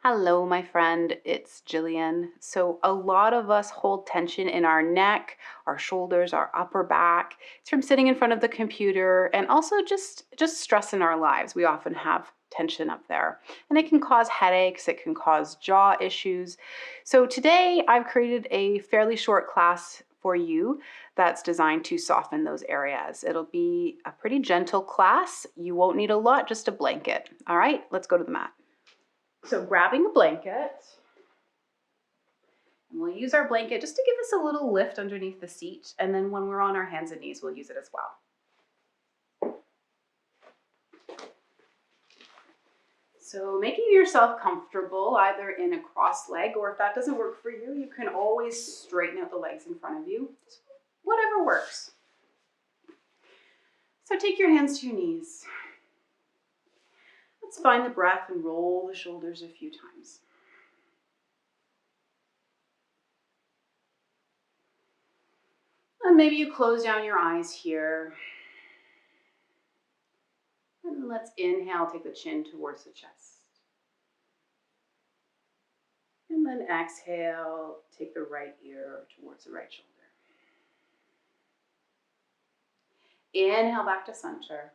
Hello, my friend. It's Jillian. So, a lot of us hold tension in our neck, our shoulders, our upper back. It's from sitting in front of the computer and also just stress in our lives. We often have tension up there, and it can cause headaches, it can cause jaw issues. So, today I've created a fairly short class for you that's designed to soften those areas. It'll be a pretty gentle class. You won't need a lot, just a blanket. All right, let's go to the mat. So grabbing a blanket, and we'll use our blanket just to give us a little lift underneath the seat. And then when we're on our hands and knees, we'll use it as well. So making yourself comfortable either in a cross leg, or if that doesn't work for you, you can always straighten out the legs in front of you. Just whatever works. So take your hands to your knees. Let's find the breath and roll the shoulders a few times. And maybe you close down your eyes here. And let's inhale, take the chin towards the chest. And then exhale, take the right ear towards the right shoulder. Inhale back to center.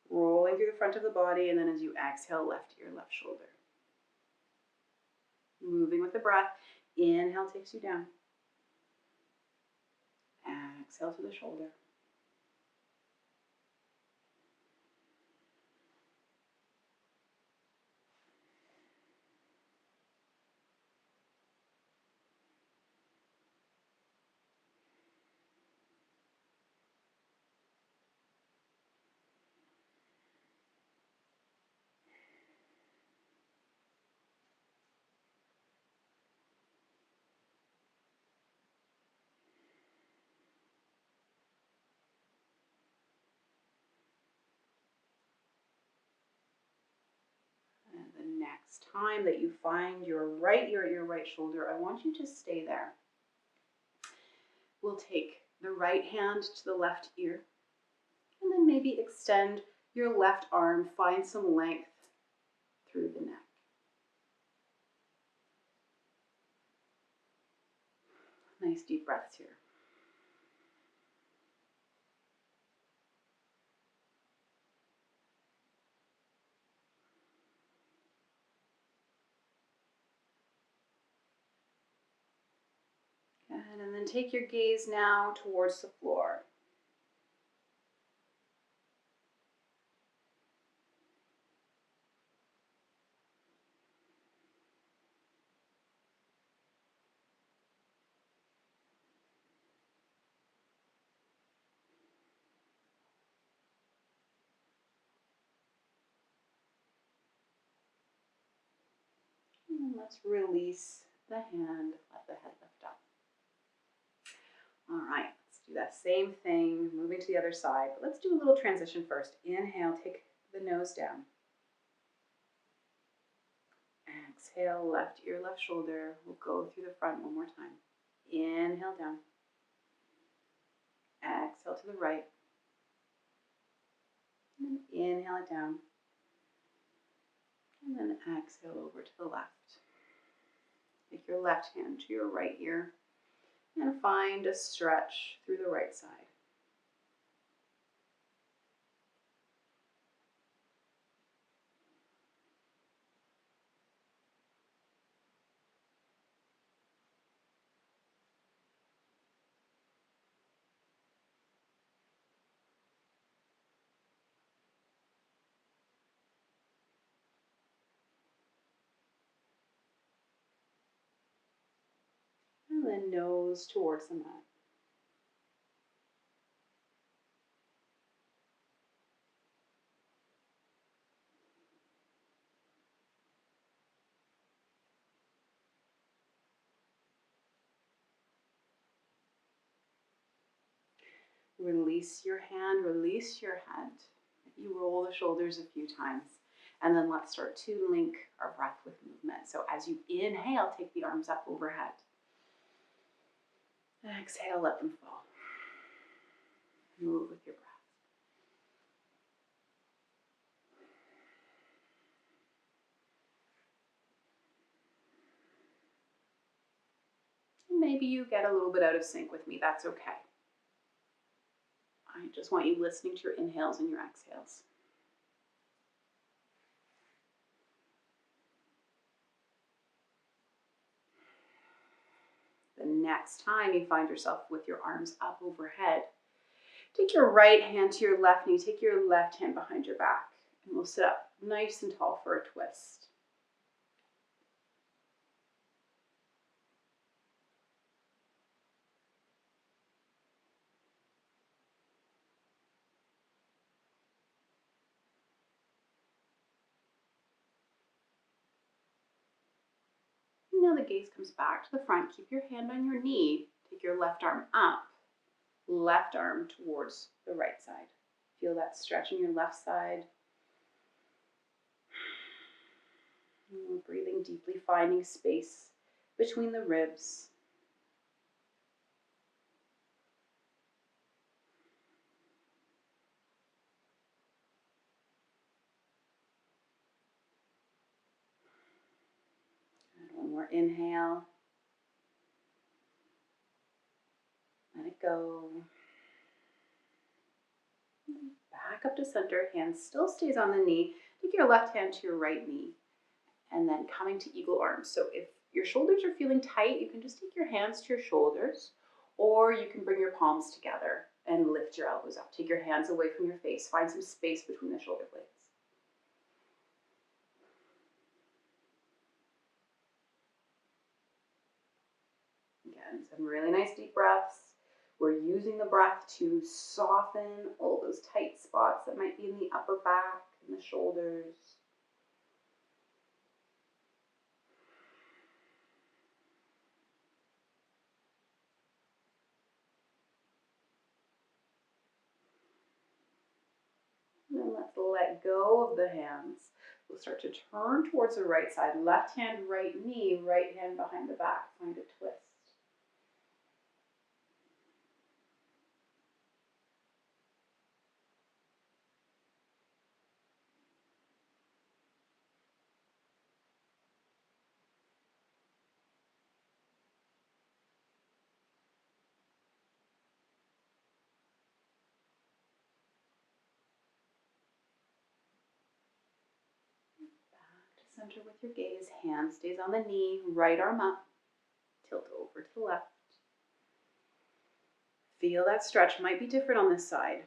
Rolling through the front of the body, and then as you exhale, left ear, left shoulder. Moving with the breath. Inhale takes you down. Exhale to the shoulder. And the next time that you find your right ear at your right shoulder, I want you to stay there. We'll take the right hand to the left ear, and then maybe extend your left arm, find some length through the neck. Nice deep breaths here. Good. And then take your gaze now towards the floor. And let's release the hand, let the head lift up. All right, let's do that same thing, moving to the other side. But let's do a little transition first. Inhale, take the nose down. Exhale, left ear, left shoulder. We'll go through the front one more time. Inhale down. Exhale to the right. And then inhale it down. And then exhale over to the left. Take your left hand to your right ear and find a stretch through the right side. And then nose towards the mat. Release your hand, release your head. You roll the shoulders a few times. And then let's start to link our breath with movement. So as you inhale, take the arms up overhead. Exhale, let them fall. Move with your breath. maybe you get a little bit out of sync with me. That's okay. I just want you listening to your inhales and your exhales. The next time you find yourself with your arms up overhead, take your right hand to your left knee, take your left hand behind your back, and we'll sit up nice and tall for a twist. Now the gaze comes back to the front. Keep your hand on your knee. Take your left arm up, left arm towards the right side. Feel that stretch in your left side. And we're breathing deeply, finding space between the ribs. And one more inhale. Let it go. Back up to center. Hand still stays on the knee. Take your left hand to your right knee. And then coming to eagle arms. So if your shoulders are feeling tight, you can just take your hands to your shoulders, or you can bring your palms together and lift your elbows up. Take your hands away from your face. Find some space between the shoulder blades. Again, some really nice deep breaths. We're using the breath to soften all those tight spots that might be in the upper back and the shoulders. And then let's let go of the hands. We'll start to turn towards the right side. Left hand, right knee, right hand behind the back. Find a twist. Center with your gaze, hand stays on the knee, right arm up, tilt over to the left. Feel that stretch, might be different on this side.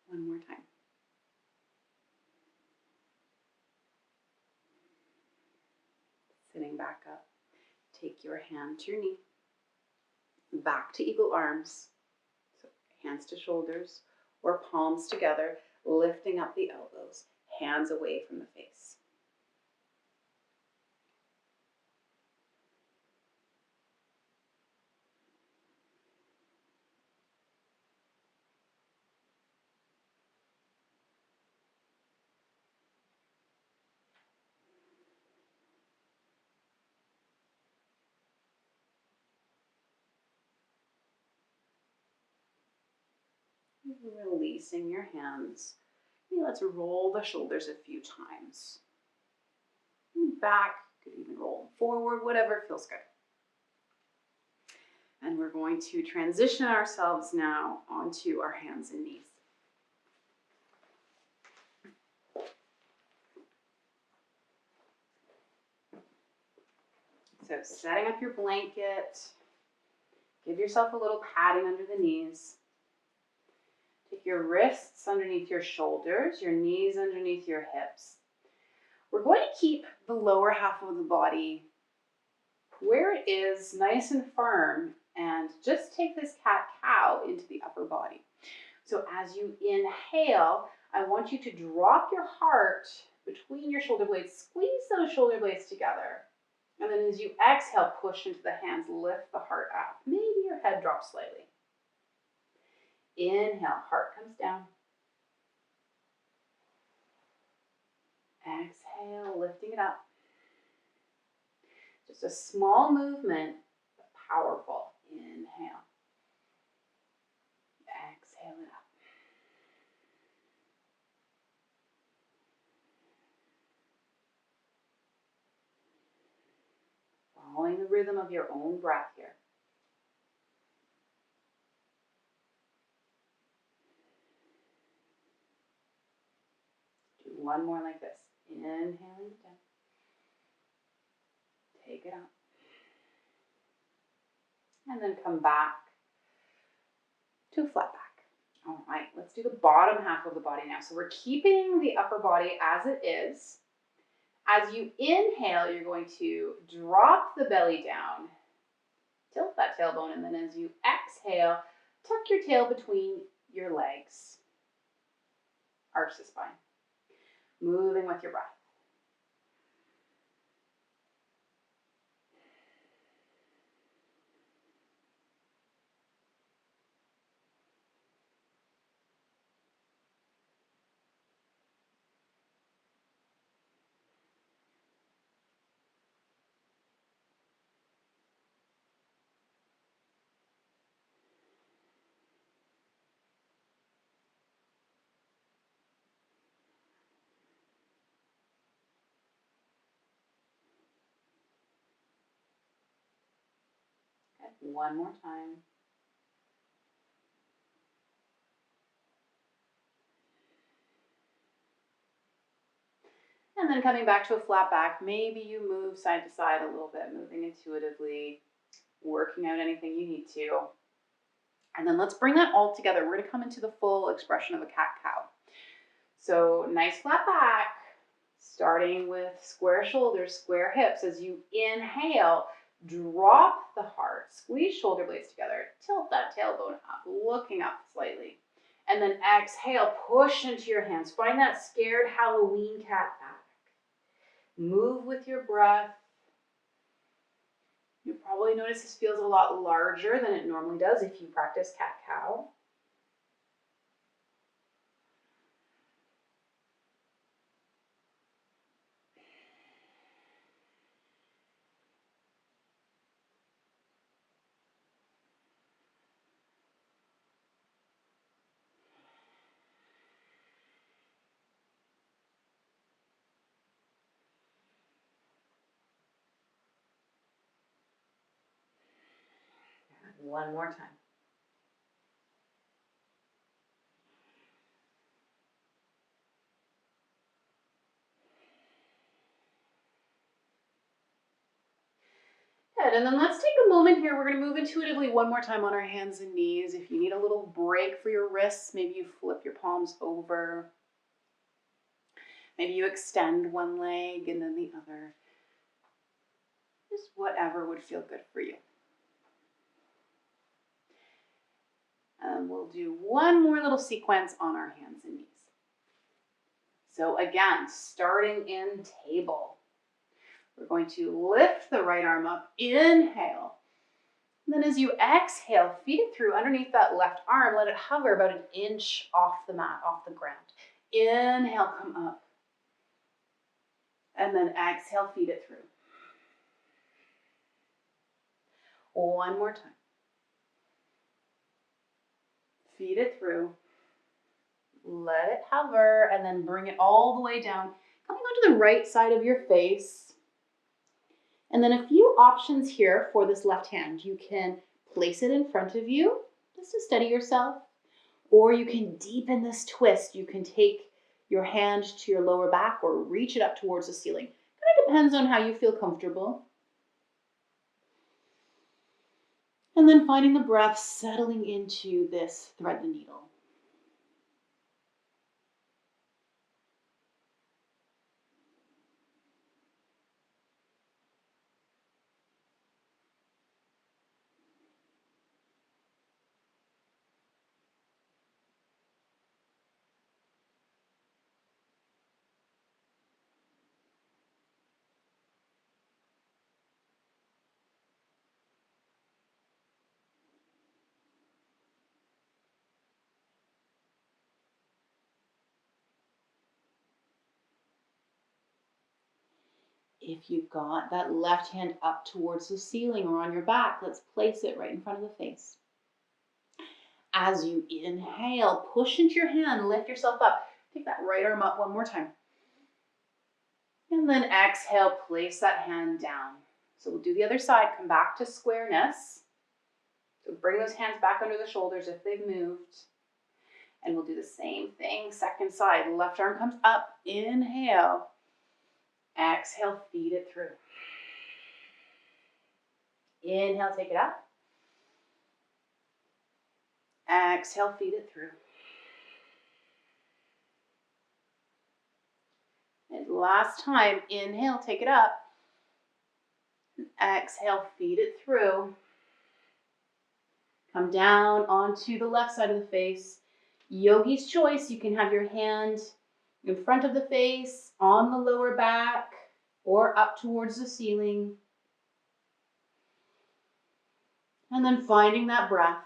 One more time. Sitting back up, take your hand to your knee, back to eagle arms. So hands to shoulders or palms together, lifting up the elbows, hands away from the face. Releasing your hands. Maybe let's roll the shoulders a few times. Back, could even roll forward, whatever feels good. And we're going to transition ourselves now onto our hands and knees. So setting up your blanket, give yourself a little padding under the knees. Take your wrists underneath your shoulders, your knees underneath your hips. We're going to keep the lower half of the body where it is, nice and firm, and just take this cat-cow into the upper body. So as you inhale, I want you to drop your heart between your shoulder blades, squeeze those shoulder blades together. And then as you exhale, push into the hands, lift the heart up. Maybe your head drops slightly. Inhale, heart comes down. Exhale, lifting it up. Just a small movement, but powerful. Inhale. Exhale it up. Following the rhythm of your own breath here. Do one more like this. Inhaling it down. Take it out. And then come back to a flat back. All right, let's do the bottom half of the body now. So we're keeping the upper body as it is. As you inhale, you're going to drop the belly down, tilt that tailbone, and then as you exhale, tuck your tail between your legs. Arch the spine. Moving with your breath. Okay, one more time. And then coming back to a flat back, maybe you move side to side a little bit, moving intuitively, working out anything you need to. And then let's bring that all together. We're gonna come into the full expression of a cat-cow. So nice flat back, starting with square shoulders, square hips. As you inhale, drop the heart, squeeze shoulder blades together, tilt that tailbone up, looking up slightly. And then exhale, push into your hands. Find that scared Halloween cat back. Move with your breath. You'll probably notice this feels a lot larger than it normally does if you practice cat-cow. One more time. Good, and then let's take a moment here. We're gonna move intuitively one more time on our hands and knees. If you need a little break for your wrists, maybe you flip your palms over. Maybe you extend one leg and then the other. Just whatever would feel good for you. And we'll do one more little sequence on our hands and knees. So again, starting in table. We're going to lift the right arm up, inhale. And then as you exhale, feed it through underneath that left arm. Let it hover about an inch off the mat, off the ground. Inhale, come up. And then exhale, feed it through. One more time. Feed it through. Let it hover and then bring it all the way down, coming onto the right side of your face. And then a few options here for this left hand. You can place it in front of you just to steady yourself, or you can deepen this twist. You can take your hand to your lower back or reach it up towards the ceiling. Kind of depends on how you feel comfortable. And then finding the breath settling into this thread the needle. If you've got that left hand up towards the ceiling or on your back, let's place it right in front of the face. As you inhale, push into your hand, lift yourself up. Take that right arm up one more time. And then exhale, place that hand down. So we'll do the other side, come back to squareness. So bring those hands back under the shoulders if they've moved. And we'll do the same thing, second side. Left arm comes up, inhale. Exhale, feed it through. Inhale, take it up. Exhale, feed it through. And last time, inhale, take it up. Exhale, feed it through. Come down onto the left side of the face. Yogi's choice, you can have your hand in front of the face, on the lower back, or up towards the ceiling. And then finding that breath.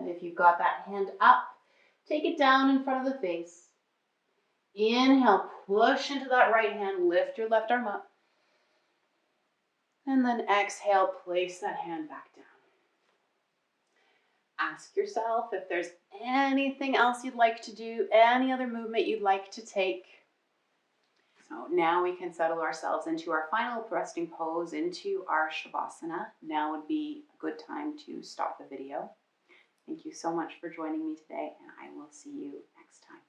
And if you've got that hand up, take it down in front of the face. Inhale, push into that right hand, lift your left arm up. And then exhale, place that hand back down. Ask yourself if there's anything else you'd like to do, any other movement you'd like to take. So now we can settle ourselves into our final resting pose, into our Shavasana. Now would be a good time to stop the video. Thank you so much for joining me today, and I will see you next time.